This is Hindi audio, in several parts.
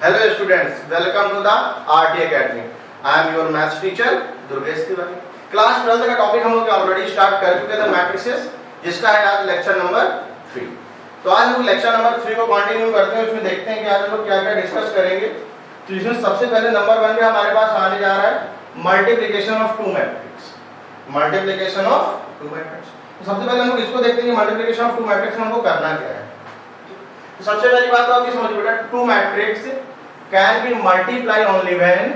Hello students, welcome to the RT Academy. I am your maths teacher Durgesh Tiwari. Class 12 का टॉपिक हम लोग ऑलरेडी स्टार्ट कर चुके थे मैट्रिसेस, जिसका है आज लेक्चर नंबर 3। तो आज हम लेक्चर नंबर 3 को कंटिन्यू करते हैं। उसमें देखते हैं कि आज हम लोग क्या क्या डिस्कस करेंगे। तो इसमें सबसे पहले नंबर 1 पे हमारे पास आने जा रहा है multiplication of two matrix. Multiplication of two matrix. तो सबसे पहले हम लोग इसको देखते हैं कि मल्टीप्लिकेशन ऑफ टू मैट्रिक्स में हमको करना क्या है। तो सबसे पहली बात तो आपकी समझ बेटा, two matrix can be multiplied only when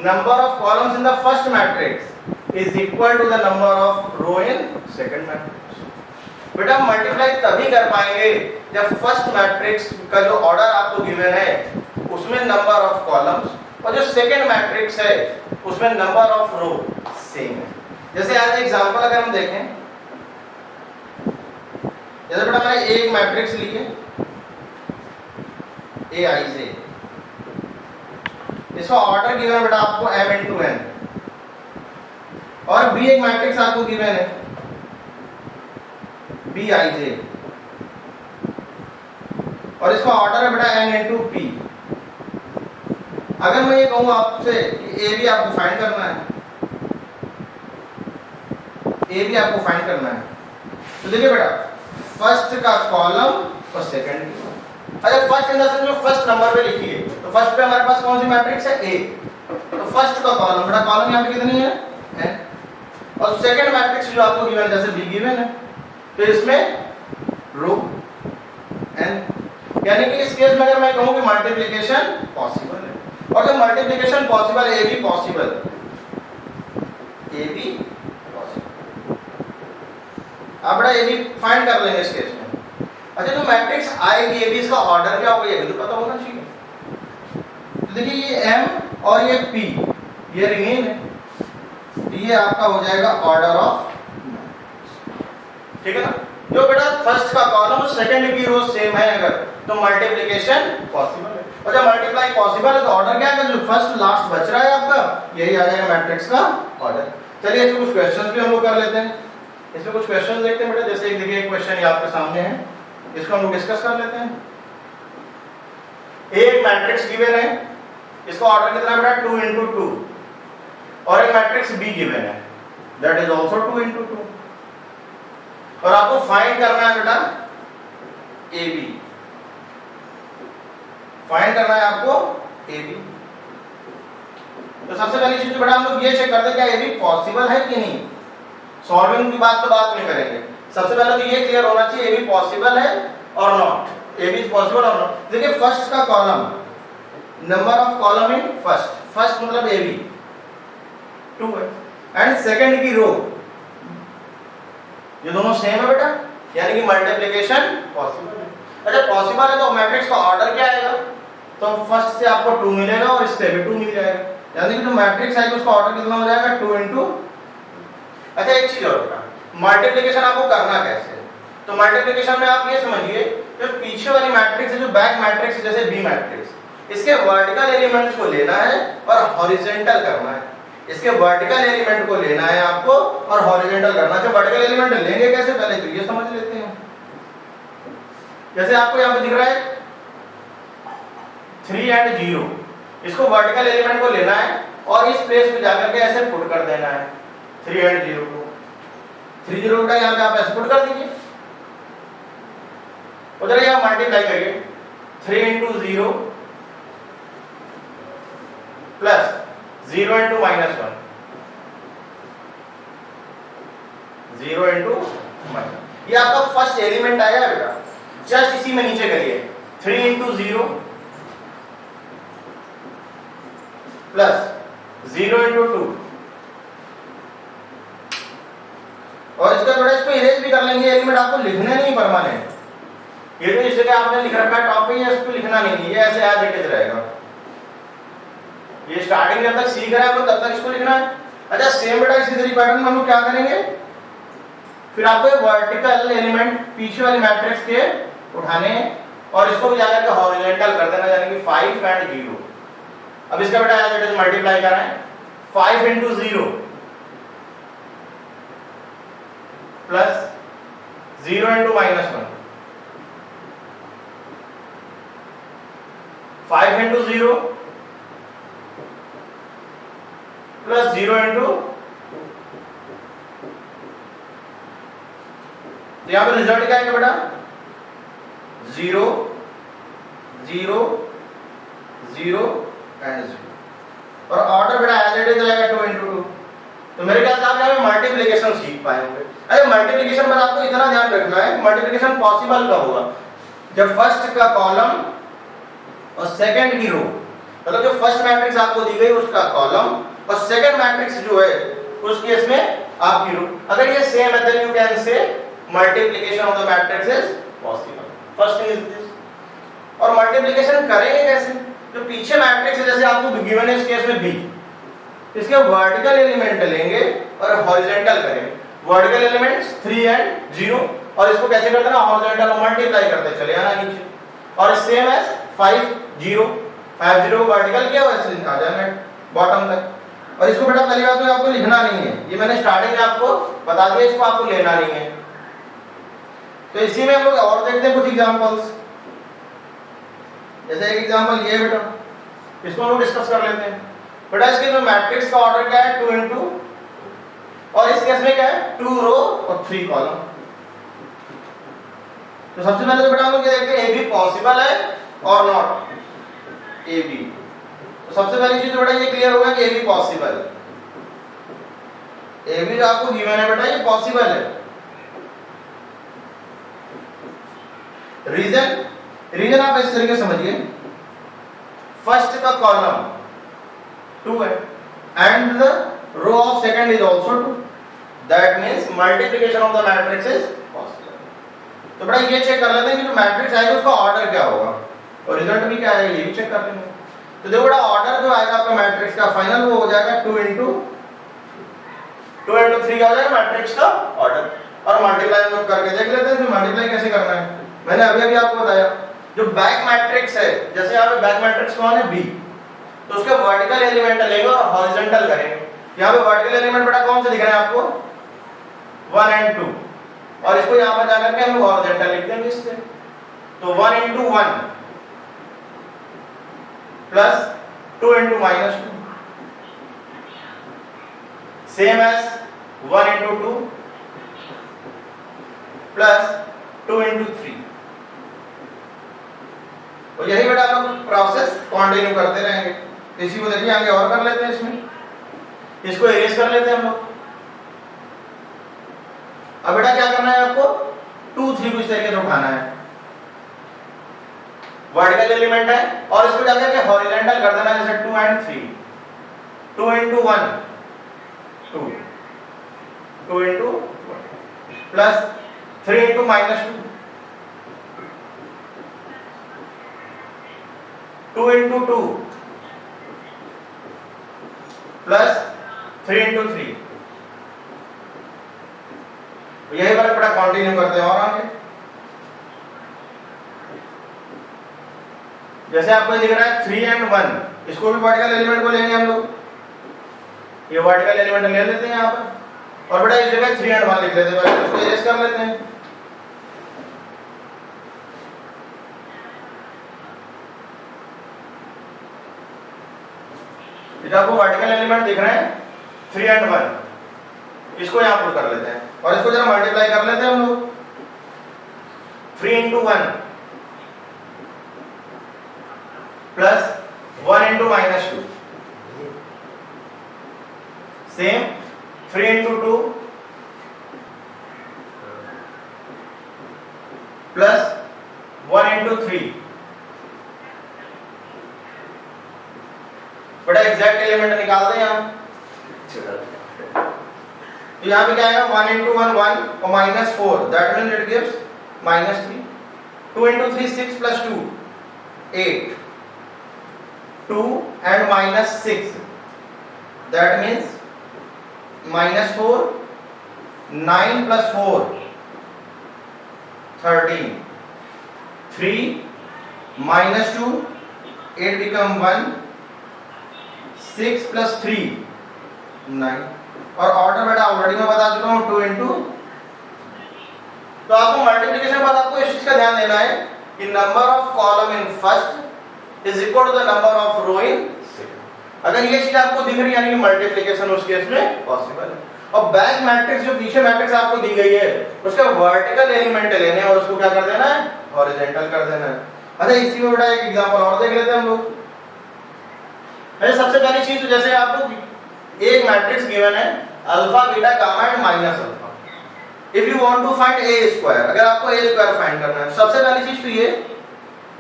number of columns in the first matrix is equal to the number of row in second matrix। बेटा मल्टीप्लाई तभी कर पाएंगे जब फर्स्ट मैट्रिक्स का जो ऑर्डर आपको गिवन है उसमें नंबर ऑफ कॉलम्स और जो सेकंड मैट्रिक्स है उसमें नंबर ऑफ रो सेम है। जैसे आज एग्जांपल अगर हम देखें, जैसे बेटा मैंने एक मैट्रिक्स लिए ए आई से, इसका ऑर्डर गिवन है बेटा आपको m into n, और b एक मैट्रिक्स आपको गिवन है b i j, और इसका ऑर्डर है बेटा n into p। अगर मैं ये कहूँ आपसे कि a भी आपको फाइंड करना है, a भी आपको फाइंड करना है, तो देखिए बेटा फर्स्ट का कॉलम और सेकंड। अच्छा फर्स्ट इन द सेंस जो फर्स्ट नंबर पे लिखिए, तो फर्स्ट पे हमारे पास कौन सी मैट्रिक्स है ए, तो फर्स्ट का कॉलम बेटा कॉलम यहाँ पे कितनी है n, और सेकंड मैट्रिक्स जो आपको गिवन जैसे बी गिवन है तो इसमें रो n। यानी कि इस केस में अगर मैं कहूँ कि मल्टीप्लिकेशन पॉसिबल है, और जब मल्टीप्लिकेशन पॉसिबल है ए भी पॉसिबल, ए भी पॉसिबल, आप बेटा ए भी फाइंड कर लेंगे इस केस में। अच्छा जो मैट्रिक्स आएगी ए बी, इसका ऑर्डर क्या होगा ये भी तो पता होना चाहिए। तो देखिए ये m और ये p ये रिमेन है, ये आपका हो जाएगा ऑर्डर ऑफ, ठीक है ना। जो बेटा फर्स्ट का कॉलम और सेकंड की रो सेम है अगर, तो मल्टीप्लिकेशन पॉसिबल है। और जब मल्टीप्लाई पॉसिबल है तो ऑर्डर क्या है, जो फर्स्ट लास्ट बच रहा है आपका यही आ जाएगा मैट्रिक्स का ऑर्डर। चलिए इसमें कुछ क्वेश्चंस भी हम लोग कर लेते हैं। इसमें कुछ क्वेश्चंस देखते हैं बेटा, जैसे एक देखिए एक क्वेश्चन ये आपके सामने है, इसको हम लोग डिस्कस कर लेते हैं। एक मैट्रिक्स गिवन है, इसका ऑर्डर कितना है बेटा 2 into 2, और एक मैट्रिक्स बी गिवन है दैट इज आल्सो 2 into 2, और आपको फाइंड करना है बेटा ए बी, फाइंड करना है आपको ए बी। तो सबसे पहली चीज बेटा हम लोग ये चेक करते हैं क्या ए बी पॉसिबल है कि नहीं। सॉल्विंग की बात तो बाद में करेंगे, सबसे पहले तो ये क्लियर होना चाहिए ए बी पॉसिबल है और not, A B is possible और नॉट। देखिए फर्स्ट का column, number of column in first, first मतलब ए बी 2 है, एंड सेकंड की रो ये दोनों सेम है बेटा, यानी कि मल्टीप्लिकेशन पॉसिबल है। अच्छा पॉसिबल है तो मैट्रिक्स का ऑर्डर क्या आएगा, तो फर्स्ट से आपको 2 मिलेगा और इससे भी 2 मिल जाएगा, यानी कि जो मैट्रिक्स आएगा उसका ऑर्डर कितना हो जाएगा 2 into। अच्छा एक चीज और बेटा, मल्टीप्लिकेशन आपको करना कैसे, तो मल्टीप्लिकेशन में आप ये समझिए जो पीछे वाली मैट्रिक्स है, जो बैक मैट्रिक्स है जैसे बी मैट्रिक्स, इसके वर्टिकल एलिमेंट्स को लेना है और हॉरिजॉन्टल करना है। इसके वर्टिकल एलिमेंट को लेना है आपको और हॉरिजॉन्टल करना है। जो वर्टिकल एलिमेंट लेंगे कैसे, पहले तो ये समझ लेते हैं। जैसे आपको यहाँ पे दिख रहा है 3 and 0, इसको वर्टिकल एलिमेंट को लेना है और इस प्लेस पे जाकर के ऐसे पुट कर देना है 3 and 0 को। 3 0 का यहाँ पे आप ऐसे पुट कर दीजिए, उधर यहाँ मल्टीप्लाई करिए 3 into 0 प्लस 0 into -1, 0 into -1, ये आपका फर्स्ट एलिमेंट आएगा बेटा। जस्ट इसी में नीचे करिए 3 into 0 प्लस 0 into 2, और इसका थोड़ा इसको इरेज भी कर लेंगे, एलिमेंट आपको लिखने नहीं परमानेंट, ये तो इस जगह आपने लिख रखा है टॉप पे, ये इसको लिखना नहीं है, ये ऐसे एज इट इज रहेगा। ये स्टार्टिंग जब तक सीख रहा है तो तब तक इसको लिखना है। अच्छा सेम बेटा इसी तरीके पैटर्न में हम लोग क्या करेंगे, फिर आपको वर्टिकल एलिमेंट पीछे वाली मैट्रिक्स के उठाने और इसको भी जाकर के हॉरिजॉन्टल कर देना, यानी कि 5 and 0। अब इसका बेटा एज इट इज मल्टीप्लाई कराएं 5 into 0 plus 0 into -1, 5 into 0 plus 0 into, तो यहां पर रिजल्ट क्या आएगा बेटा? 0 0 0 एंड 0, और ऑर्डर बेटा एज इट इज रहेगा 2 इंटू 2। तो मेरे ख्याल से आप यहाँ पे मल्टीप्लिकेशन सीख पाए होंगे। अरे मल्टीप्लिकेशन में आपको इतना ध्यान रखना है, मल्टीप्लिकेशन पॉसिबल कब होगा? जब फर्स्ट का कॉलम और सेकंड की रो, मतलब जो फर्स्ट मैट्रिक्स आपको दी गई उसका कॉलम और सेकंड मैट्रिक्स जो है उस केस में आपकी रो, अगर ये सेम है then you can say multiplication of the matrix is possible. First thing is this. और मल्टीप्लिकेशन करेंगे कैसे? जो पीछे मैट्रिक्स है, जैसे आपको गिवन है इस केस में बी, इसके वर्टिकल एलिमेंट लेंगे और हॉरिजॉन्टल करेंगे। वर्टिकल एलिमेंट्स 3 एंड 0, और इसको कैसे करते हैं ना, हॉरिजॉन्टल मल्टीप्लाई करते चले आना नीचे, और सेम एज 5 0 5 0 वर्टिकल किया वैसे आ जाना बॉटम तक। और इसको बेटा पहली बात तो आपको लिखना नहीं है, ये मैंने स्टार्टिंग में आपको बता दिया, इसको आपको लेना नहीं है। तो इसी में हम लोग और देखते हैं कुछ एग्जांपल्स। जैसे एक एग्जांपल ये बेटा, इसको हम लोग डिस्कस कर लेते हैं। बेटा इसके जो मैट्रिक्स का ऑर्डर क्या है? 2 इंटू, और इस केस में क्या है? 2 रो और 3 कॉलम। तो सबसे पहले तो बेटा हम लोग ये देखते हैं ए बी पॉसिबल है और नॉट ए बी। तो सबसे पहली चीज तो बेटा ये क्लियर होगा कि ए बी पॉसिबल है। ए बी जो आपको गिवन है बेटा ये पॉसिबल है। रीजन आप इस तरीके से समझिए, फर्स्ट का कॉलम 2 है and the row of second is also 2, that means multiplication of the matrix is possible. तो बेटा ये चेक कर लेते हैं कि जो मैट्रिक्स आएगा उसका ऑर्डर क्या होगा, और रिजल्ट भी क्या आएगा ये भी चेक कर लेंगे। तो देखो बेटा ऑर्डर जो आएगा आपका मैट्रिक्स का फाइनल वो हो जाएगा 2 इंटू 3 का हो जाएगा मैट्रिक्स का ऑर्डर। और मल्टीप्लाई हम लोग करके देख लेते हैं कि मल्टीप्लाई कैसे करना है। मैंने अभी आपको बताया जो बैक मैट्रिक्स है, जैसे यहाँ पे बैक मैट्रिक्स कौन है? बी, तो उसके वर्टिकल एलिमेंट लेंगे और हॉरिजॉन्टल करेंगे। यहाँ पे वर्टिकल एलिमेंट बेटा कौन से दिख रहे हैं आपको? 1 एंड 2, और इसको यहाँ पर जाकर के हम लोग हॉरिजॉन्टल लिख देंगे इससे। तो 1 into 1 plus 2 into minus 2, same as 1 into 2 plus 2 into 3। और यही बेटा हम लोग प्रोसेस कंटिन्यू करते रहेंगे। इसी को देखिए आगे और कर लेते हैं, इसमें इसको इरेज कर लेते हैं हम लोग। अब बेटा क्या करना है आपको? 2 3 को इस तरीके से उठाना है, वर्टिकल एलिमेंट है, और इसको जाकर के हॉरिजॉन्टल कर देना है, जैसे 2 and 3, 2 into 1 2, 2 into plus 3 into minus 2, 2 into 2 plus 3 into 3। यही बार बड़ा कंटिन्यू करते हैं और आगे। जैसे आपको दिख रहा है 3 एंड 1, इसको भी वर्टिकल एलिमेंट को लेंगे हम लोग, ये वर्टिकल एलिमेंट ले लेते हैं यहाँ पर, और बेटा इस जगह 3 एंड 1 लिख लेते हैं, इसको इरेज कर लेते हैं। ये आपको वर्टिकल एलिमेंट दिख रहे हैं 3 एंड 1, इसको यहाँ पुट कर लेते हैं और इसको जरा मल्टीप्लाई कर लेते हैं हम लोग। 3 into 1 plus 1 into minus 2, same 3 into 2 plus 1 into 3। बड़ा एग्जैक्ट एलिमेंट निकाल दें यहाँ। तो यहाँ पे क्या आएगा? 1 इंटू 1 1 और minus 4, that means it gives minus 3। 2 into 3 6 plus 2 8, 2 and minus 6, that means minus 4, 9 plus 4 13, 3 minus 2 8 become 1, 6 plus 3 9, और ऑर्डर बेटा ऑलरेडी मैं बता चुका हूं 2 इंटू। तो आपको मल्टीप्लिकेशन के बाद आपको इस चीज का ध्यान देना है कि number of column in first is equal to the number of row in second. अगर ये चीज आपको दिख रही है यानी कि मल्टीप्लिकेशन उस केस में पॉसिबल है। और बैक मैट्रिक्स जो पीछे मैट्रिक्स आपको दी गई है उसका वर्टिकल एलिमेंट लेने और उसको क्या कर देना है, हॉरिजॉन्टल कर देना है। अच्छा इसी में बेटा एक एग्जांपल और देख लेते हैं हम लोग। अच्छा सबसे पहली चीज तो जैसे आपको एक मैट्रिक्स गिवन है alpha beta gamma and minus alpha. If you want to find a square, अगर आपको ए स्क्वायर फाइंड करना है सबसे पहली चीज तो ये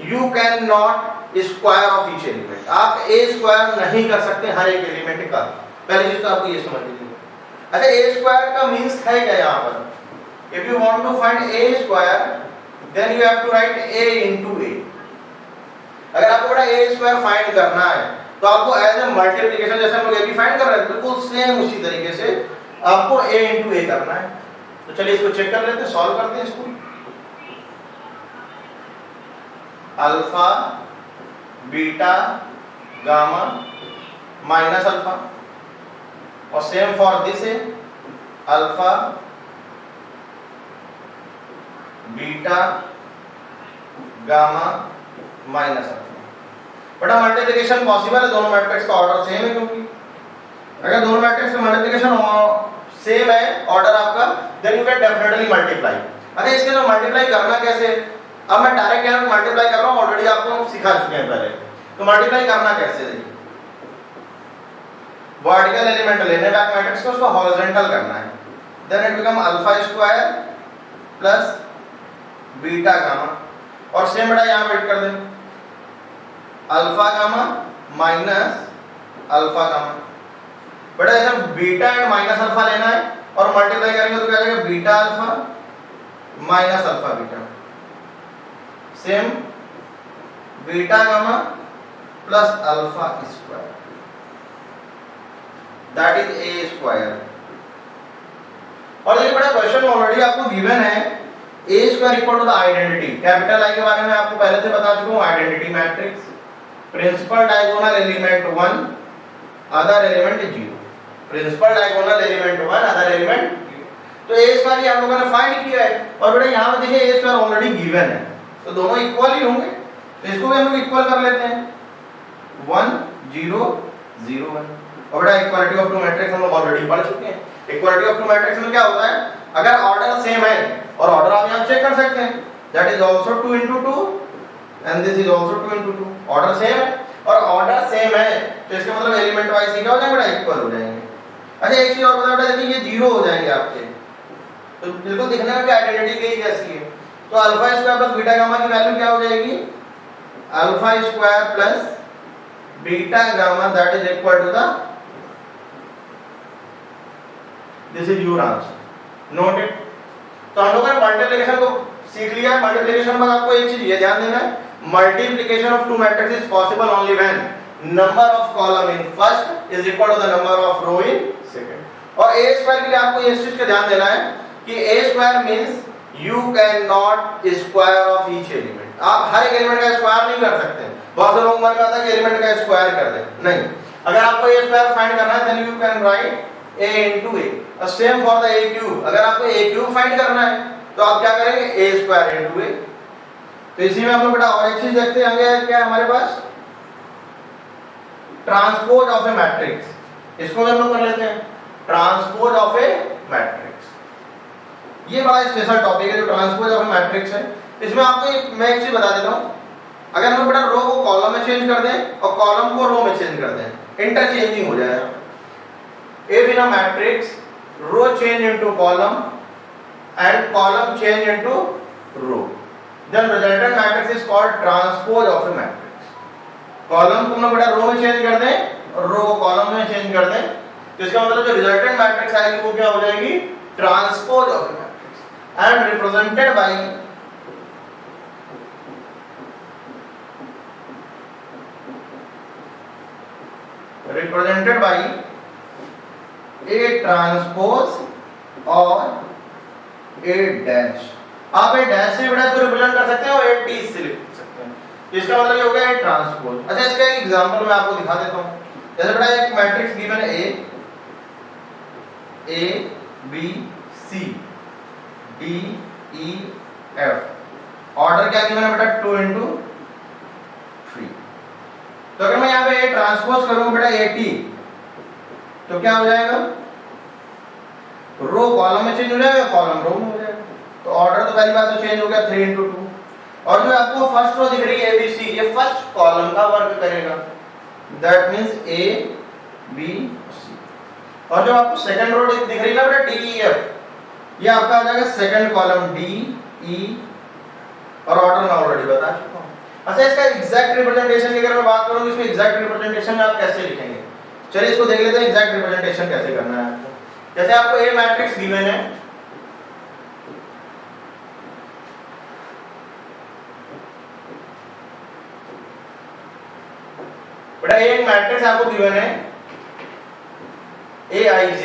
you can not square of each element. आप ए स्क्वायर नहीं कर सकते हर एक एलिमेंट का, पहली चीज तो आपको ये समझ लीजिए। अच्छा ए स्क्वायर का मींस है क्या यहाँ पर? If you want to find a square then you have to write a into a। अगर आपको बड़ा a स्क्वायर फाइंड करना है तो आपको एज ए मल्टीप्लिकेशन जैसे हम लोग a भी फाइंड कर रहे हैं बिल्कुल सेम उसी तरीके से आपको a into a करना है। तो चलिए इसको चेक कर लेते हैं, सॉल्व करते हैं इसको। Alpha beta gamma minus alpha और सेम फॉर दिस है alpha beta gamma minus alpha. बटा मल्टीप्लिकेशन पॉसिबल है, दोनों मैट्रिक्स का ऑर्डर सेम है, क्योंकि अगर दोनों मैट्रिक्स का मल्टीप्लिकेशन सेम है ऑर्डर आपका then you can definitely multiply. अच्छा इसके जो मल्टीप्लाई करना कैसे, अब मैं डायरेक्ट यहाँ मल्टीप्लाई कर रहा हूँ, ऑलरेडी आपको सिखा चुके हैं पहले। तो मल्टीप्लाई करना कैसे, वर्टिकल एलिमेंट लेने बैक मैट्रिक्स को उसको हॉरिजॉन्टल करना है, then it become alpha square plus beta gamma और सेम बेटा यहाँ वेट कर दें alpha gamma minus alpha gamma. बेटा ऐसा बीटा एंड माइनस अल्फा लेना है और मल्टीप्लाई करेंगे तो क्या आएगा beta alpha minus alpha beta, same beta gamma plus alpha square that is A square. और ये बड़ा क्वेश्चन ऑलरेडी आपको गिवन है A square equal to the identity. Capital I के बारे में आपको पहले से बता चुका हूं, identity matrix principal diagonal element 1 other element 0, principal diagonal element 1 other element 0। तो ए स्क्वायर ये हम लोगों ने फाइंड किया है और बेटा यहां पे देखिए ए स्क्वायर ऑलरेडी गिवन है तो दोनों इक्वल ही होंगे, तो इसको भी हम लोग इक्वल कर लेते हैं 1 0 0 1। और बेटा इक्वालिटी ऑफ टू मैट्रिक्स हम लोग ऑलरेडी पढ़ चुके हैं। इक्वालिटी ऑफ टू मैट्रिक्स में क्या होता है, अगर ऑर्डर सेम है और ऑर्डर आप यहां चेक कर सकते हैं that is also 2 into 2 and this is also 2 into 2, order same है और ऑर्डर सेम है तो इसका मतलब एलिमेंट वाइज क्या हो जाएगा बेटा इक्वल हो जाएंगे। अच्छा एक चीज और बता बेटा, देखिए ये 0 हो जाएंगे आपके, तो बिल्कुल दिखने में भी आइडेंटिटी यही जैसी है। तो alpha square plus beta gamma की वैल्यू क्या हो जाएगी alpha square plus beta gamma that is equal to the this is your answer, note it. तो हम लोगों ने मल्टीप्लिकेशन को सीख लिया है। मल्टीप्लिकेशन में आपको एक चीज ये ध्यान देना है, multiplication of two matrix is possible only when number of column in first is equal to the number of row in second. और ए स्क्वायर के लिए आपको इस चीज का ध्यान देना है कि A square means you can not square of each element. आप हर एक एलिमेंट का स्क्वायर नहीं कर सकते। बहुत से लोग मन करता है कि एलिमेंट का स्क्वायर कर दे, नहीं। अगर आपको ए स्क्वायर फाइंड करना है then you can write a into a, same for the a cube. अगर आपको a क्यूब फाइंड करना है तो आप क्या करेंगे a स्क्वायर into a। तो इसी में हम लोग बेटा और एक चीज देखते हैं, क्या हमारे पास ट्रांसपोज ऑफ ए मैट्रिक्स, इसको हम लोग कर लेते हैं ट्रांसपोज ऑफ ए मैट्रिक्स। ये बड़ा स्पेशल टॉपिक है जो ट्रांसपोज ऑफ ए मैट्रिक्स है। इसमें आपको मैं एक चीज बता देता हूं, अगर हम बेटा रो को कॉलम में चेंज कर दें और कॉलम को रो में चेंज कर दें, इंटरचेंजिंग हो जाएगा। If in a matrix row change into column and column change into row, then resultant matrix is called transpose of a matrix। Column को हम बेटा रो में चेंज कर दें और रो को कॉलम में चेंज कर दें तो इसका मतलब जो रिजल्टेंट मैट्रिक्स आएगी वो क्या हो जाएगी transpose of A matrix and represented by A transpose और A डैश। आप A डैश से बड़ा इसको रिप्रेजेंट कर सकते हैं और A T से लिख सकते हैं। इसका मतलब ये हो गया A ट्रांसपोज। अच्छा इसका एक एग्जांपल मैं आपको दिखा देता हूं। जैसे बड़ा एक मैट्रिक्स गिवन है A B C D E F, order क्या गिवन है बेटा 2 into 3। ट्रांसपोज करूंगा बेटा AT, तो क्या हो जाएगा, रो कॉलम में चेंज हो जाएगा, कॉलम रो में हो जाएगा। तो ऑर्डर तो पहली बात तो चेंज हो गया 3 into 2। और जो आपको फर्स्ट रो दिख रही है ABC, ये फर्स्ट कॉलम का वर्क करेगा, that means A B C। और जो आपको सेकंड रो दिख रही है ना बेटा D E F, ये आपका आ जाएगा सेकंड कॉलम D E, और ऑर्डर मैं ऑलरेडी बता चुका हूं। अच्छा, इसका एग्जैक्ट रिप्रेजेंटेशन की अगर मैं बात करूं, इसमें एग्जैक्ट रिप्रेजेंटेशन में आप कैसे लिखेंगे, चलिए इसको देख लेते हैं एग्जैक्ट रिप्रेजेंटेशन कैसे करना है आपको। जैसे आपको A मैट्रिक्स गिवन है, बेटा एक मैट्रिक्स आपको गिवन है AIJ,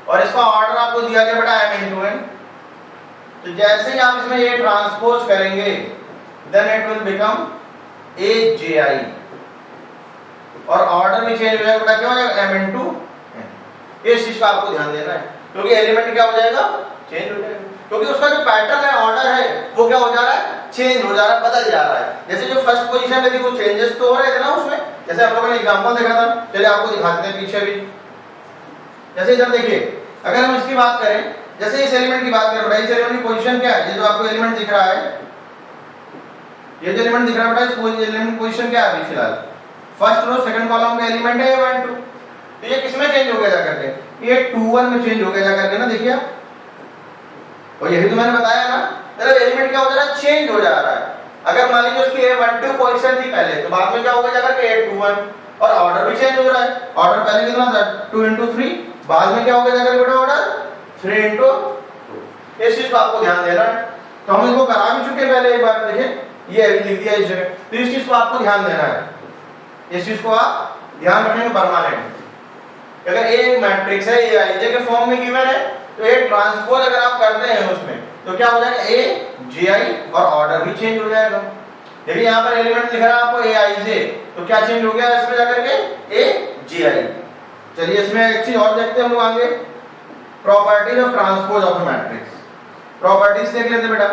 और इसका ऑर्डर आपको दिया गया बेटा M into N। तो जैसे ही आप इसमें A ट्रांसपोज करेंगे, then it will become AJI, और ऑर्डर भी चेंज हो जाएगा बेटा, क्या हो जाएगा M into N। इस चीज का आपको ध्यान देना है, क्योंकि एलिमेंट क्या हो जाएगा, चेंज हो जाएगा, क्योंकि उसका जो पैटर्न है, ऑर्डर है, वो क्या हो जा रहा है, चेंज हो जा रहा है, बदल जा रहा है। जैसे जो फर्स्ट पोजीशन में थी वो चेंजेस तो हो रहे थे ना उसमें, जैसे हम लोगों ने एग्जांपल देखा था, चलिए आपको दिखाते हैं पीछे भी। जैसे इधर देखिए, अगर हम इसकी बात करें, जैसे इस एलिमेंट की बात करें, इस एलिमेंट की पोजीशन क्या है, ये जो आपको एलिमेंट दिख रहा है, ये जो एलिमेंट दिख रहा है बेटा, इस एलिमेंट की पोजीशन क्या है अभी फिलहाल, फर्स्ट रो सेकंड कॉलम का एलिमेंट है A1 2। तो ये किसमें चेंज हो गया जाकर के, ये 2 1 में चेंज हो गया जाकर के ना, देखिए आप, और यही तो मैंने बताया ना, मतलब एलिमेंट क्या हो जा रहा है, चेंज हो जा रहा है। अगर मान लीजिए उसकी A1 2 पोजीशन थी पहले, तो बाद में क्या हो गया जाकर के A2 1, और ऑर्डर भी चेंज हो रहा है, ऑर्डर पहले कितना था 2 into 3, बाद में क्या हो गया जाकर बेटा ऑर्डर 3 into 2। इस चीज को आपको ध्यान देना है। तो हम इसको करा भी चुके पहले एक बार, देखिए ये अभी लिख दिया इस जगह, तो इस चीज को आपको ध्यान देना है, इस चीज को आप ध्यान रखेंगे परमानेंट। अगर A मैट्रिक्स है, AIJ के फॉर्म में गिवन है, तो A ट्रांसपोज अगर आप करते हैं उसमें, तो क्या हो जाएगा AJI, और ऑर्डर भी चेंज हो जाएगा। देखिए यहाँ पर एलिमेंट लिख रहा है आपको AIJ, तो क्या चेंज हो गया इसमें जाकर के AJI। चलिए इसमें एक चीज और देखते हैं हम लोग आगे, properties of transpose of A matrix. Properties देख लेते बेटा,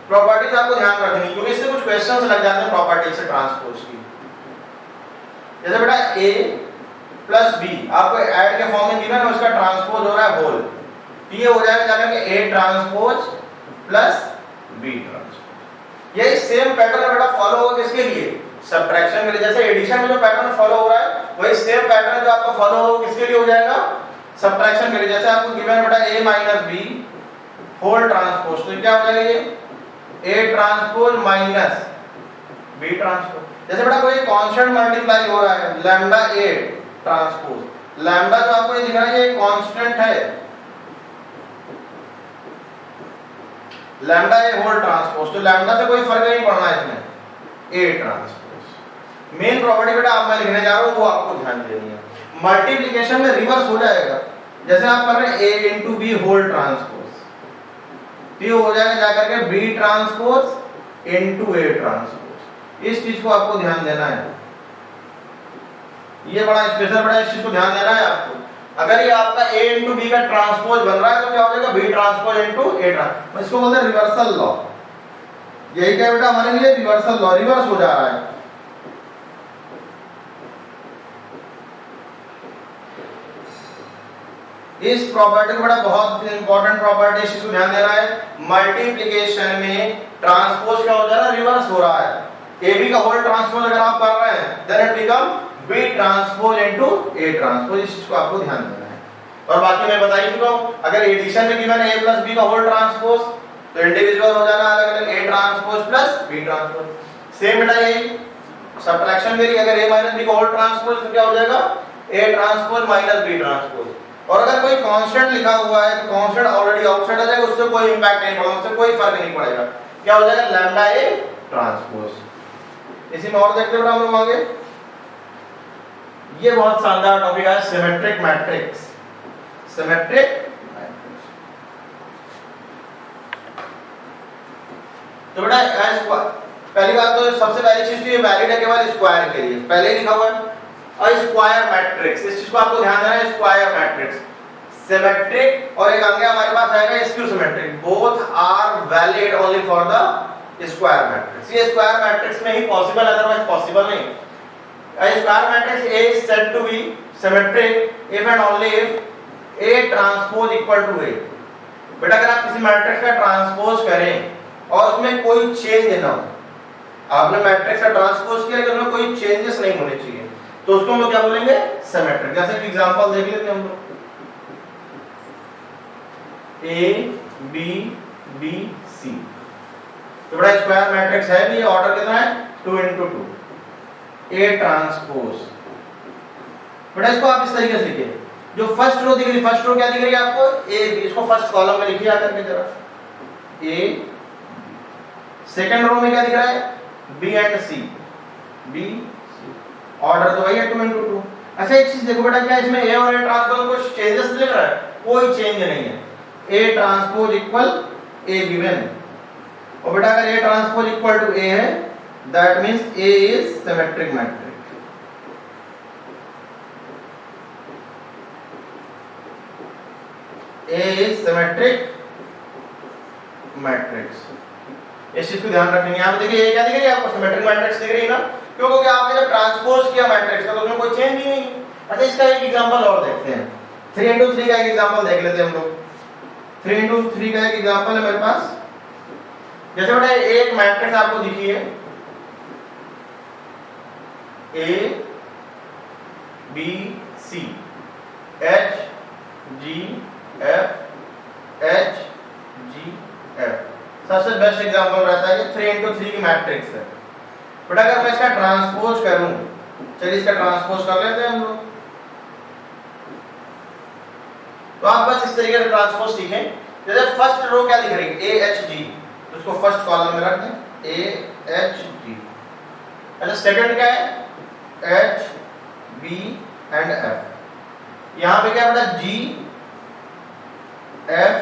प्रॉपर्टीज आपको ध्यान रखनी, क्योंकि इससे कुछ क्वेश्चंस लग जाते हैं प्रॉपर्टीज से ट्रांसपोज की। जैसे बेटा A प्लस B आपको ऐड के फॉर्म में गिवन है, उसका ट्रांसपोज हो रहा है होल, तो ये हो जाएगा जाकर के A transpose plus B transpose. यही सेम पैटर्न बेटा फॉलो होगा किसके लिए, सब्ट्रैक्शन के लिए। जैसे एडिशन में जो पैटर्न फॉलो हो रहा है, वही सेम पैटर्न जो आपको फॉलो होगा किसके लिए हो जाएगा, सब्ट्रैक्शन के लिए। जैसे आपको गिवन है बेटा A minus B whole transpose, तो क्या हो जाएगा ये A transpose minus B transpose. जैसे बेटा कोई कांस्टेंट मल्टीप्लाई हो रहा है, लैम्डा A ट्रांसपोज, लैम्डा जो आपको ये दिख रहा है ये कांस्टेंट है, लैम्डा A होल ट्रांसपोज, तो लैम्डा से कोई फर्क नहीं पड़ना इसमें, A ट्रांसपोज। मेन प्रॉपर्टी बेटा आप मैं लिखने जा रहा हूं, वो आपको ध्यान देनी है। मल्टीप्लिकेशन में रिवर्स हो जाएगा, जैसे आप कर रहे हैं A into B whole transpose, तो ये हो जाएगा जाकर के B transpose into A transpose. इस चीज को आपको ध्यान देना है, ये बड़ा स्पेशल बड़ा, इस चीज को ध्यान देना है आपको। अगर ये आपका A into B का ट्रांसपोज बन रहा है, तो क्या हो जाएगा B transpose into A transpose. इसको बोलते हैं रिवर्सल लॉ। यही क्या बेटा हमारे लिए रिवर्सल लॉ, रिवर्स हो जा रहा है। इस प्रॉपर्टी को बड़ा बहुत इंपॉर्टेंट प्रॉपर्टी, इस चीज को ध्यान देना है। मल्टीप्लिकेशन में ट्रांसपोज क्या हो जा रहा है, रिवर्स हो रहा है। AB का होल ट्रांसपोज अगर आप कर रहे हैं, then it become B transpose into A transpose. इस चीज को आपको ध्यान देना है। और बाकी मैं बता ही चुका हूं, अगर एडिशन में गिवन है A प्लस B का होल ट्रांसपोज, तो इंडिविजुअल हो जाना अलग अलग A transpose plus B transpose. Same बेटा यही सब्ट्रैक्शन में अगर A माइनस B का होल ट्रांसपोज, तो क्या हो जाएगा A transpose minus B transpose. और अगर कोई कांस्टेंट लिखा हुआ है, तो कांस्टेंट ऑलरेडी आउटसाइड आ जाएगा, उससे कोई इंपैक्ट नहीं पड़ेगा, उससे कोई फर्क नहीं पड़ेगा। क्या हो जाएगा लैम्डा A ट्रांसपोज। इसी में और देखते हैं हम लोग आगे, ये बहुत शानदार टॉपिक है, सिमेट्रिक मैट्रिक्स। सिमेट्रिक मैट्रिक्स, तो बेटा पहली बात तो सबसे पहली चीज तो ये वैलिड है केवल स्क्वायर के लिए, पहले ही लिखा हुआ है। और स्क्वायर मैट्रिक्स, इस चीज को आपको ध्यान देना है, स्क्वायर मैट्रिक्स सिमेट्रिक, और एक आगे हमारे पास आएगा skew symmetric. Both are valid only for the square matrix. ये स्क्वायर मैट्रिक्स में ही पॉसिबल, अदरवाइज पॉसिबल नहीं। A square matrix A is said to be symmetric if and only if A transpose equal to A। बेटा अगर आप किसी मैट्रिक्स का ट्रांसपोज करें और उसमें कोई चेंज ना हो, आपने मैट्रिक्स का ट्रांसपोज किया लेकिन उसमें कोई चेंजेस नहीं होने चाहिए, तो उसको हम लोग क्या बोलेंगे? सिमेट्रिक। जैसे कि एग्जांपल देख लेते हैं हम लोग, A B B C, तो बड़ा स्क्वायर मैट्रिक्स है, ये ऑर्डर कितना है? 2 into 2 A ट्रांसपोज। बेटा इसको आप इस तरीके से लिखिए, जो फर्स्ट रो दिख रही, फर्स्ट रो क्या दिख रही है आपको? A B, इसको फर्स्ट कॉलम में लिखिए आकर के जरा, A। सेकंड रो में क्या दिख रहा है? B and C, B C, order तो वही है 2 into 2। अच्छा एक चीज देखो बेटा, क्या इसमें A और A ट्रांसपोज में कुछ चेंजेस दिख रहा है? कोई चेंज नहीं है। A transpose equal A given, और बेटा अगर A transpose equal to A है, that means A is symmetric matrix। A is symmetric matrix। इस चीज को ध्यान रखेंगे। यहाँ पे देखिए ये क्या दिख रही है आपको? सिमेट्रिक मैट्रिक्स दिख रही है ना, क्योंकि आपने जब ट्रांसपोज किया मैट्रिक्स का तो उसमें कोई चेंज ही नहीं। अच्छा इसका एक एग्जांपल और देखते हैं, 3 into 3 का एक एग्जांपल देख लेते हैं हम लोग। 3 into 3 का एक एग्जांपल है मेरे पास। जैसे बेटा एक मैट्रिक्स आपको दिखी है A B C H G F H G F। सबसे बेस्ट एग्जांपल रहता है कि 3 into 3 की मैट्रिक्स है। बेटा अगर मैं इसका ट्रांसपोज करूं, चलिए इसका ट्रांसपोज कर लेते हैं हम लोग। तो आप बस इस तरीके से ट्रांसपोज सीखें। जैसे फर्स्ट रो क्या दिख रही है? A H G, उसको फर्स्ट कॉलम में रख दें, A H G। अच्छा सेकंड क्या है? H B and F। यहाँ पे क्या बेटा? G F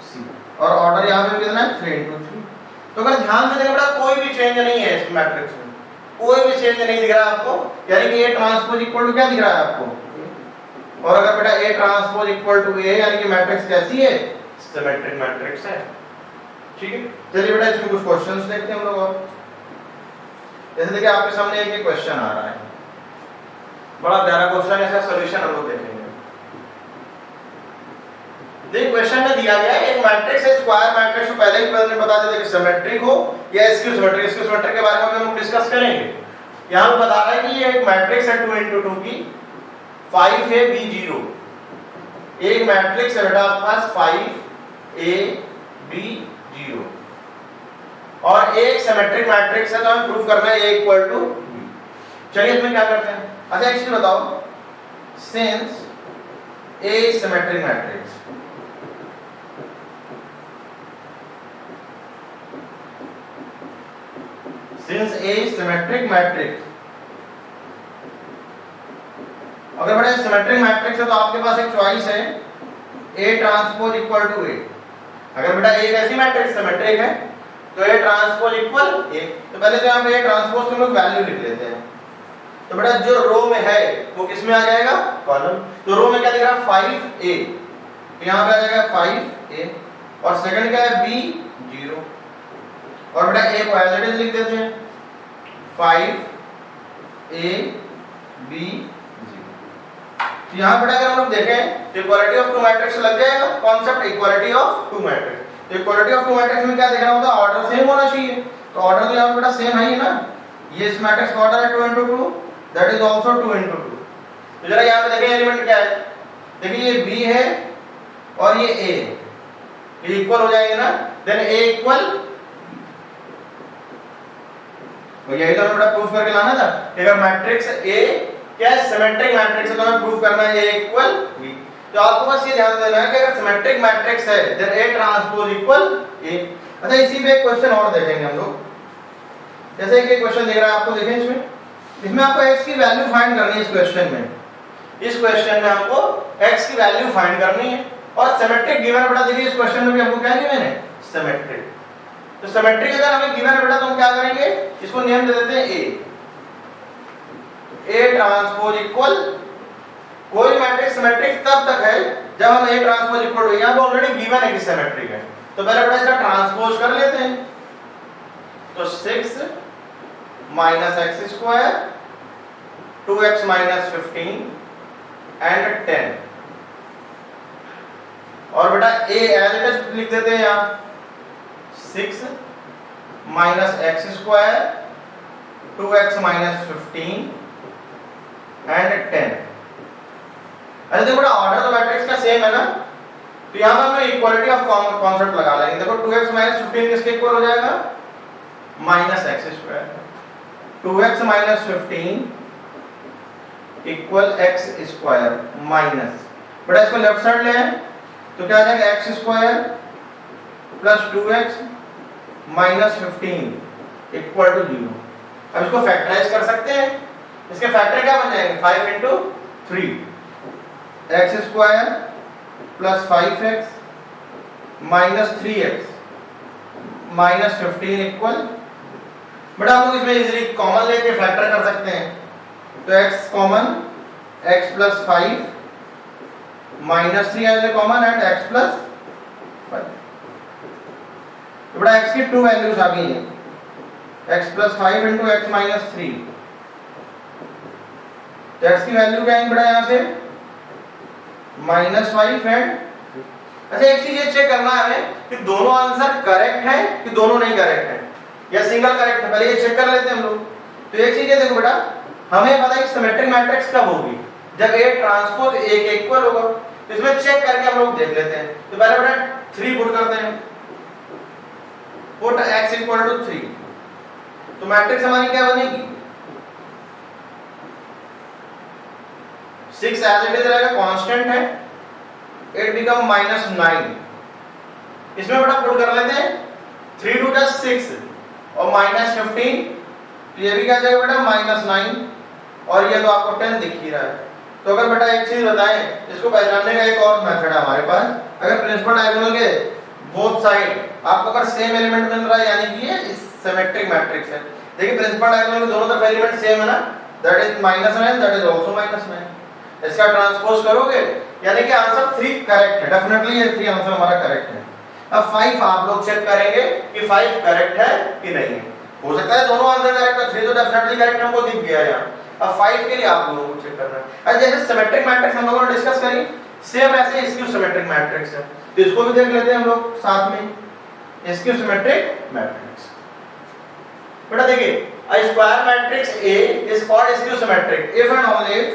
C, और ऑर्डर यहाँ पे कितना है? 3 into 3। तो अगर ध्यान से देखें बेटा कोई भी चेंज नहीं है इस मैट्रिक्स में, कोई भी चेंज नहीं दिख रहा है आपको, यानी कि A ट्रांसपोज इक्वल टू क्या दिख रहा है आपको? और अगर बेटा A transpose equal to A, यानी कि मैट्रिक्स कैसी है? सिमेट्रिक मैट्रिक्स है। ठीक है, चलिए बेटा इसमें कुछ क्वेश्चंस देखते हैं हम लोग। और जैसे देखिए आपके सामने एक क्वेश्चन आ रहा है, बड़ा प्यारा क्वेश्चन है, इसका सॉल्यूशन हम लोग देखेंगे। देखिए क्वेश्चन में दिया गया है एक मैट्रिक्स है, स्क्वायर मैट्रिक्स को पहले ही मैंने बता दिया कि सिमेट्रिक हो या स्क्यू सिमेट्रिक। स्क्यू सिमेट्रिक के बारे में हम लोग डिस्कस करेंगे। यहां पे बता रहा है कि ये एक मैट्रिक्स है 2 into 2 की, 5A B 0। एक मैट्रिक्स है बेटा आपके पास 5A B 0, और एक सिमेट्रिक मैट्रिक्स है, तो हमें प्रूफ करना है A इक्वल टू B। चलिए इसमें क्या करते हैं। अच्छा एक चीज बताओ, since A is symmetric matrix, since A is symmetric matrix, अगर बड़ा सिमेट्रिक मैट्रिक्स है तो आपके पास एक चॉइस है A transpose equal to A। अगर बेटा A ऐसी मैट्रिक्स सिमेट्रिक है तो A ट्रांसपोज इक्वल A। तो पहले तो यहाँ पे A ट्रांसपोज के लोग वैल्यू लिख लेते हैं। तो बेटा जो रो में है वो किस में आ जाएगा? कॉलम। तो रो में क्या दिख रहा है? 5A, तो यहाँ पे आ जाएगा 5A, और सेकंड क्या है? B 0, और बेटा A को एज इट इज लिख देते हैं 5A B 0। तो यहाँ बेटा अगर हम लोग देखें तो इक्वालिटी ऑफ टू मैट्रिक्स लग जाएगा concept, equality of two matrix. तो इक्वालिटी ऑफ टू मैट्रिक्स में क्या देखना होता है? ऑर्डर सेम होना चाहिए। तो ऑर्डर तो यहाँ बेटा सेम है ही ना, ये इस मैट्रिक्स का ऑर्डर है 2 into 2, that is also 2 into 2। तो जरा यहाँ पे देखें एलिमेंट क्या है, देखिए ये B है और ये A, ये इक्वल हो जाएंगे ना, देन A इक्वल, तो यही तो हमें प्रूफ करके लाना था। अगर मैट्रिक्स A क्या है? सिमेट्रिक मैट्रिक्स है, तो हमें प्रूफ करना है A इक्वल B। तो आपको बस ये ध्यान देना है कि अगर सिमेट्रिक मैट्रिक्स है then A transpose equal A। अच्छा इसी पे एक क्वेश्चन और देखेंगे हम लोग। जैसे कि क्वेश्चन दिख रहा है आपको, देखें इसमें आपको x की वैल्यू फाइंड करनी है। इस क्वेश्चन में आपको x की वैल्यू फाइंड करनी है, और सिमेट्रिक गिवन बेटा देखिए इस क्वेश्चन में भी हमको क्या गिवन है? सिमेट्रिक। तो सिमेट्रिक अगर हमें गिवन है बेटा तो हम क्या करेंगे? इसको नेम दे देते हैं A ट्रांसपोज इक्वल, कोई मैट्रिक्स सिमेट्रिक तब तक है जब हम A ट्रांसपोज इक्वल हो, यहाँ पे ऑलरेडी गिवन है कि सिमेट्रिक है, तो पहले बेटा इसका ट्रांसपोज कर लेते हैं। तो 6 minus x square 2x minus 15 and 10। और बेटा a एज इट इज लिख देते हैं यहां 6 minus x square 2x minus 15 and 10। अरे देखो बेटा ऑर्डर तो मैट्रिक्स का सेम है ना, तो यहां पर हम लोग इक्वालिटी ऑफ कॉन्सेप्ट लगा लेंगे। देखो 2x माइनस 15 किसके इक्वल हो जाएगा, minus x square. 2x minus 15 equal x square minus, बेटा इसको लेफ्ट साइड ले आए तो क्या आ जाएगा x square plus 2x minus 15 equal to 0। अब इसको फैक्टराइज कर सकते हैं, इसके फैक्टर क्या बन जाएंगे 5 into 3 x square plus 5x minus 3x minus 15 equal, बेटा हम लोग इसमें इजीली कॉमन लेके फैक्टर कर सकते हैं। तो x common x plus 5 minus 3 as a common and x plus 5। तो बेटा x की 2 वैल्यूज आ गई हैं, x plus 5 into x minus 3। तो x की वैल्यू क्या है बेटा यहां से माइनस 5 एंड, अच्छा एक चीज ये चेक करना है हमें कि दोनों आंसर करेक्ट है कि दोनों नहीं करेक्ट है या सिंगल करेक्ट है, पहले ये चेक कर लेते हैं हम लोग। तो एक चीज ये देखो बेटा, हमें पता है कि सिमेट्रिक मैट्रिक्स कब होगी, जब A ट्रांसपोज A के इक्वल होगा। तो इसमें चेक करके हम लोग देख लेते हैं। तो पहले बेटा 3 पुट करते हैं, पुट x इक्वल टू 3, तो मैट्रिक्स हमारी क्या बनेगी 6 एज इट इज रहेगा, कांस्टेंट है, इट बिकम माइनस 9। इसमें बेटा पुट कर लेते हैं 3 टू 6 और माइनस 15, तो ये भी क्या जाएगा बेटा माइनस 9 और ये तो आपको 10 दिख ही रहा है। तो अगर बेटा एक चीज बताएं, इसको पहचानने का एक और मेथड है हमारे पास। अगर प्रिंसिपल डायगोनल के बोथ साइड आपको अगर सेम एलिमेंट मिल रहा है यानी कि ये सिमेट्रिक मैट्रिक्स है। देखिए प्रिंसिपल डायगोनल के दोनों तरफ एलिमेंट सेम है ना, that is -9 that is also -9। इसका ट्रांसपोज करोगे यानी कि आंसर 3 करेक्ट है, डेफिनेटली ये 3 आंसर हमारा करेक्ट है। अब 5 आप लोग चेक करेंगे कि 5 करेक्ट है कि नहीं है। हो सकता है दोनों आंसर करेक्ट है, 3 तो डेफिनेटली करेक्ट हमको दिख गया यहां। अब 5 के लिए आप लोगों को चेक करना है। अब जैसे सिमेट्रिक मैट्रिक्स हम लोगों ने डिस्कस करी, सेम ऐसे स्क्यू सिमेट्रिक मैट्रिक्स है, तो इसको भी देख लेते हैं हम लोग साथ में, स्क्यू सिमेट्रिक मैट्रिक्स। बेटा देखिए a square matrix A is called skew symmetric if and only if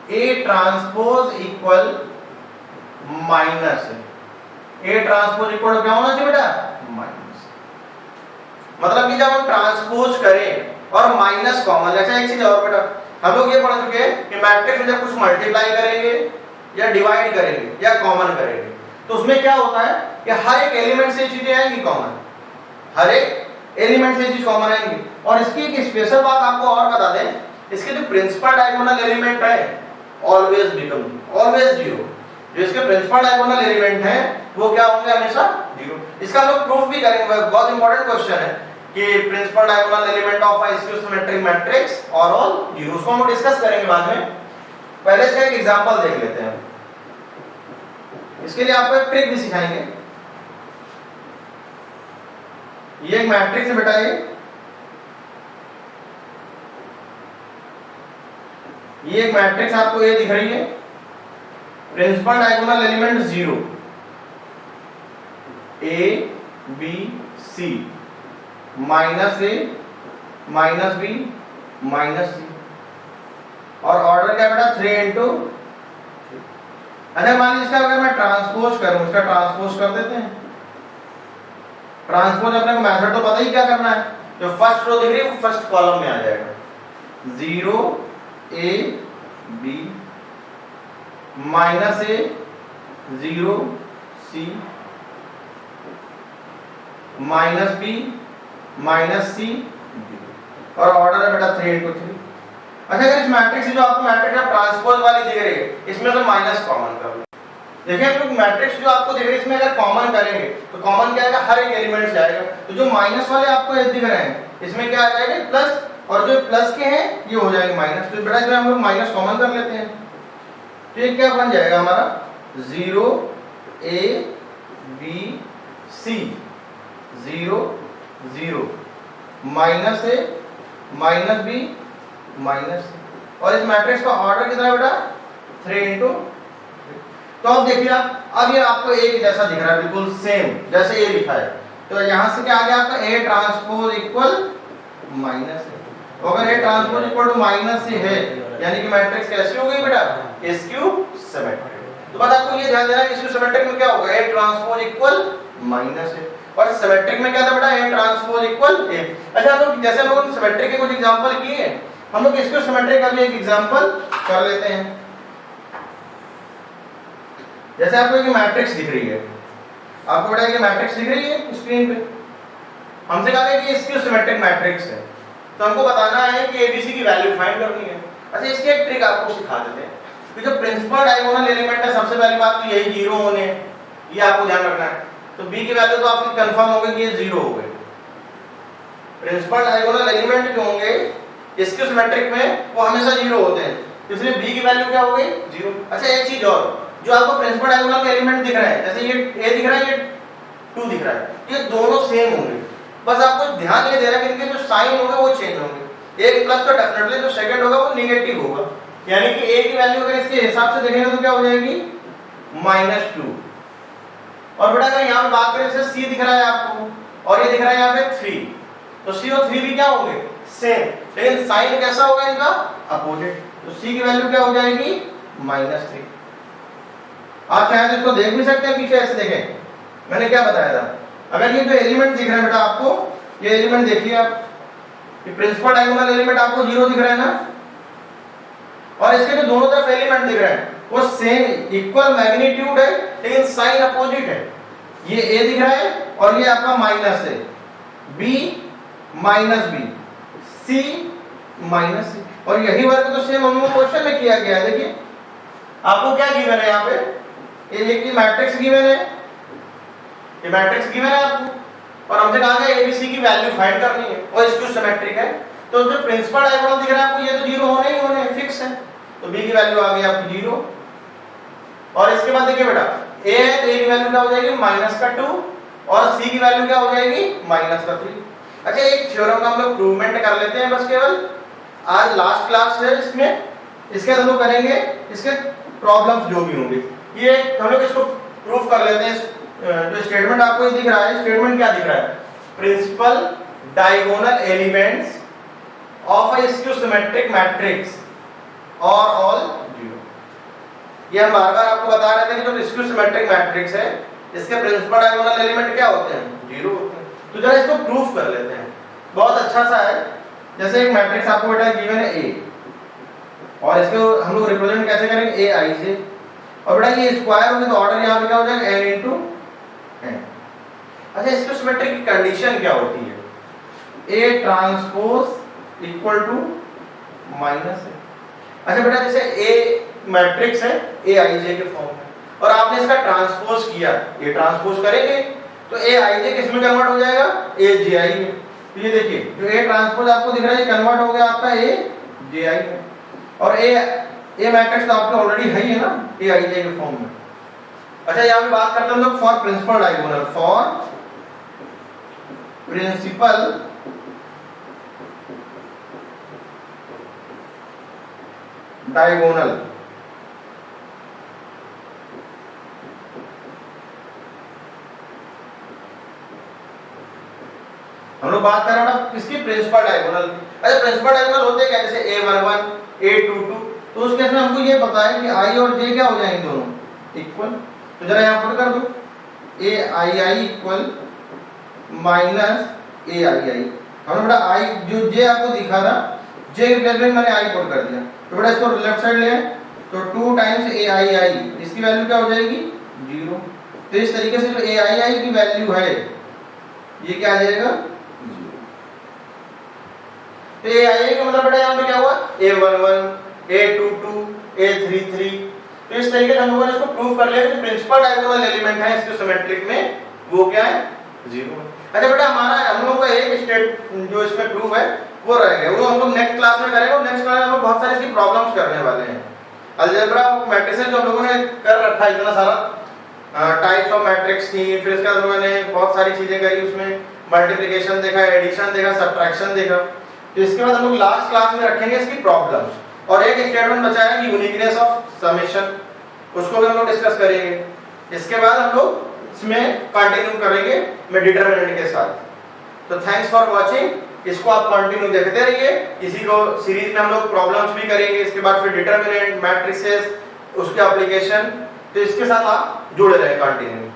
A transpose equal minus, A transpose equal क्या होना चाहिए बेटा माइनस। मतलब कि जब हम ट्रांसपोज करें और माइनस कॉमन, अच्छा एक चीज और बेटा, हम लोग ये पढ़ चुके हैं कि मैट्रिक्स में जब कुछ मल्टीप्लाई करेंगे या डिवाइड करेंगे या कॉमन करेंगे तो उसमें क्या होता है कि हर एक एलिमेंट से चीजें आएंगी कॉमन, हर एक एलिमेंट से चीज कॉमन आएंगी। और इसकी एक स्पेशल बात आपको और बता दें, इसके जो प्रिंसिपल डायगोनल एलिमेंट है ऑलवेज बिकम ऑलवेज 0। जो इसके प्रिंसिपल डायगोनल एलिमेंट है वो क्या होंगे हमेशा 0। इसका हम लोग प्रूफ भी करेंगे, बहुत इंपॉर्टेंट क्वेश्चन है कि principal diagonal element of a skew symmetric matrix are all 0, उसको हम डिस्कस करेंगे बाद में। पहले इसका एक एग्जांपल देख लेते हैं। इसके लिए आपको एक ट्रिक भी सिखाएंगे। ये एक मैट्रिक्स है बेटा, ये एक मैट्रिक्स आपको ये दिख रही है, principal diagonal element 0 A B C minus A minus B minus C और ऑर्डर क्या बेटा 3 इंटू। अच्छा मान लीजिए इसका अगर मैं ट्रांसपोज करूं, इसका ट्रांसपोज कर देते हैं। ट्रांसपोज अपने को मेथड तो पता ही क्या करना है, जो फर्स्ट रो दिख रही है वो फर्स्ट कॉलम में आ जाएगा। 0 A B minus A 0 C minus B minus C और ऑर्डर है बेटा 3 इंटू 3। अच्छा अगर इस मैट्रिक्स जो आपको मैट्रिक्स ऑफ ट्रांसपोज वाली दिख रही है इसमें से माइनस कॉमन कर लो। देखिए हम लोग मैट्रिक्स जो आपको दिख रही है इसमें अगर कॉमन करेंगे तो कॉमन क्या आएगा, हर एक एलिमेंट से आएगा। तो जो माइनस वाले आपको दिख रहे हैं इसमें क्या आ जाएगा प्लस, और जो प्लस के हैं ये हो जाएंगे माइनस। तो बेटा इसमें हम लोग माइनस कॉमन कर लेते हैं, तो ये क्या बन जाएगा हमारा 0 A B C 0 0 minus A minus B minus सी, और इस मैट्रिक्स का ऑर्डर कितना है बेटा 3 इंटू। तो अब देखिए आप, अब ये आपको एक जैसा दिख रहा है, बिल्कुल सेम जैसे ये लिखा है। तो यहां से क्या आ गया आपका A transpose equal minus A. तो अगर A transpose equal to minus A है, यानी कि मैट्रिक्स कैसी हो गई बेटा स्क्यू सिमेट्रिक। तो बस आपको ये ध्यान देना है कि स्क्यू सिमेट्रिक में क्या होगा, ए ट्रांसपोज इक्वल माइनस ए, और सिमेट्रिक में क्या था बेटा ए ट्रांसपोज इक्वल ए। अच्छा हम लोग जैसे हम लोग सिमेट्रिक के कुछ एग्जांपल किए हैं, हम लोग स्क्यू सिमेट्रिक का भी एक एग्जांपल कर लेते हैं। जैसे आपको एक मैट्रिक्स दिख रही है, आपको बेटा ये मैट्रिक्स दिख रही है स्क्रीन पे, हमसे कहा गया कि ये स्क्यू सिमेट्रिक मैट्रिक्स है, तो हमको बताना है कि एबीसी की वैल्यू फाइंड करनी है। अच्छा इसकी एक ट्रिक आपको सिखा देते हैं कि जो प्रिंसिपल डायगोनल एलिमेंट है, सबसे पहली बात तो यही जीरो होने, ये आपको ध्यान रखना है। तो बी की वैल्यू तो आपकी कंफर्म हो गई कि ये जीरो हो गई। प्रिंसिपल डायगोनल एलिमेंट जो होंगे स्क्यू सिमेट्रिक में वो हमेशा जीरो होते हैं, इसलिए बी की वैल्यू क्या हो गई जीरो। अच्छा एक चीज और, जो आपको प्रिंसिपल डायगोनल के एलिमेंट दिख रहे हैं, जैसे ये ए दिख रहा है, ये 2 दिख रहा है, ये दोनों सेम होंगे। बस आपको ध्यान ये देना कि इनके जो साइन होंगे वो चेंज होंगे। एक प्लस तो डेफिनेटली जो सेकंड होगा वो नेगेटिव होगा, यानी कि ए की वैल्यू अगर इसके हिसाब से देखेंगे तो क्या हो जाएगी -2। और बेटा अगर यहाँ पे बात करें, जैसे सी दिख रहा है आपको और ये दिख रहा है यहाँ पे 3, तो सी और 3 भी क्या होंगे सेम, लेकिन साइन कैसा होगा इनका अपोजिट। तो सी की वैल्यू क्या हो जाएगी -3। आप चाहे तो इसको देख भी सकते हैं, पीछे ऐसे देखें मैंने क्या बताया था। अगर ये जो एलिमेंट दिख रहा है बेटा आपको, ये एलिमेंट देखिए आप, ये प्रिंसिपल डायगोनल एलिमेंट आपको 0 दिख रहा है ना, और इसके जो दोनों तरफ एलिमेंट दिख रहे हैं वो सेम इक्वल मैग्नीट्यूड है, लेकिन साइन अपोजिट है। ये ए दिख रहा है और ये आपका माइनस है, बी माइनस बी, सी माइनस सी, और यही वर्क तो सेम हम लोग क्वेश्चन में किया गया है। देखिए आपको क्या गिवन है यहाँ पे, ये की मैट्रिक्स गिवन है, ये मैट्रिक्स गिवन है आपको, और हमसे कहा गया एबीसी की वैल्यू फाइंड करनी है और स्क्यू सिमेट्रिक है। तो जो प्रिंसिपल डायगोनल दिख रहा है आपको, ये तो 0 होने ही होने फिक्स है, तो बी की वैल्यू आ गई आपकी 0। और इसके बाद देखिए बेटा ए है, तो ए की वैल्यू क्या हो जाएगी -2, और सी की वैल्यू क्या हो जाएगी -3। अच्छा एक थ्योरम का हम लोग प्रूवमेंट कर लेते हैं बस, केवल आज लास्ट क्लास है इसमें, इसके हम लोग करेंगे इसके प्रॉब्लम्स जो भी होंगे, ये हम लोग इसको प्रूफ कर लेते हैं। जो स्टेटमेंट आपको ये दिख रहा है, स्टेटमेंट क्या दिख रहा है, principal diagonal elements of a skew symmetric matrix are all 0। ये हम बार-बार आपको बता रहे थे कि जो स्क्यू सिमेट्रिक मैट्रिक्स है, इसके प्रिंसिपल डायगोनल एलिमेंट क्या होते हैं 0 होते हैं। तो जरा इसको प्रूफ कर लेते हैं, बहुत अच्छा सा है। जैसे एक मैट्रिक्स आपको बेटा गिवन है ए, और इसको हम लोग रिप्रेजेंट कैसे करेंगे, ए आई जे, और बेटा ये स्क्वायर होगी तो ऑर्डर यहाँ पे क्या हो जाएगा n इंटू n। अच्छा स्क्यू सिमेट्रिक की कंडीशन क्या होती है, A transpose equal to minus है। अच्छा बेटा जैसे ए मैट्रिक्स है ए आई जे के फॉर्म में, और आपने इसका ट्रांसपोज किया, ये ट्रांसपोज करेंगे तो ए आई जे किस में कन्वर्ट हो जाएगा, ए जे आई में। तो ये देखिए जो ए ट्रांसपोज आपको दिख रहा है ये कन्वर्ट हो गया आपका ए जे आई में, और ए मैट्रिक्स तो आपके ऑलरेडी है ही है ना ए आई जे के फॉर्म में। अच्छा यहाँ पे बात करते हैं हम लोग for principal diagonal, for principal diagonal हम लोग बात कर रहे हैं किसकी, प्रिंसिपल डायगोनल। अच्छा प्रिंसिपल डायगोनल होते क्या, जैसे a11 a22, तो उस केस में हमको ये पता है कि i और j क्या हो जाएंगे दोनों इक्वल। तो जरा यहाँ पर कर दो a i i equal minus a i i। हमने बेटा i जो j आपको दिखा था, j के प्लेस में मैंने i पुट कर दिया, तो बेटा इसको लेफ्ट साइड ले तो 2 टाइम्स a i i, इसकी वैल्यू क्या हो जाएगी 0। तो इस तरीके से जो a i i की वैल्यू है ये क्या आ जाएगा, तो ए आई का मतलब बेटा यहाँ पे क्या हुआ a11 a22 a33। तो इस तरीके से हम लोगों ने इसको प्रूव कर लिया कि प्रिंसिपल डायगोनल एलिमेंट है इसके सिमेट्रिक में वो क्या है 0। अच्छा बेटा हमारा हम लोगों का एक स्टेट जो इसमें प्रूफ है वो रह गया, वो हम लोग नेक्स्ट क्लास में करेंगे, और नेक्स्ट क्लास में हम लोग बहुत सारी इसकी प्रॉब्लम्स करने वाले हैं। अलजेब्रा मैट्रिसेस जो हम लोगों ने कर रखा है इतना सारा, टाइप्स ऑफ मैट्रिक्स थी, फिर उसके बाद हम लोगों ने बहुत सारी चीजें करी, उसमें मल्टीप्लिकेशन देखा, एडिशन देखा, सब्ट्रैक्शन देखा। तो इसके बाद हम लोग लास्ट क्लास में रखेंगे इसकी प्रॉब्लम्स, और एक स्टेटमेंट बचा है कि यूनिकनेस ऑफ समेशन, उसको भी हम लोग डिस्कस करेंगे। इसके बाद हम लोग इसमें कंटिन्यू करेंगे में डिटरमिनेंट के साथ। तो थैंक्स फॉर वॉचिंग, इसको आप कंटिन्यू देखते रहिए। इसी को सीरीज में हम लोग प्रॉब्लम्स भी करेंगे, इसके बाद फिर डिटरमिनेंट, मैट्रिसेस, उसके एप्लीकेशन। तो इसके साथ आप जुड़े रहे कंटिन्यू।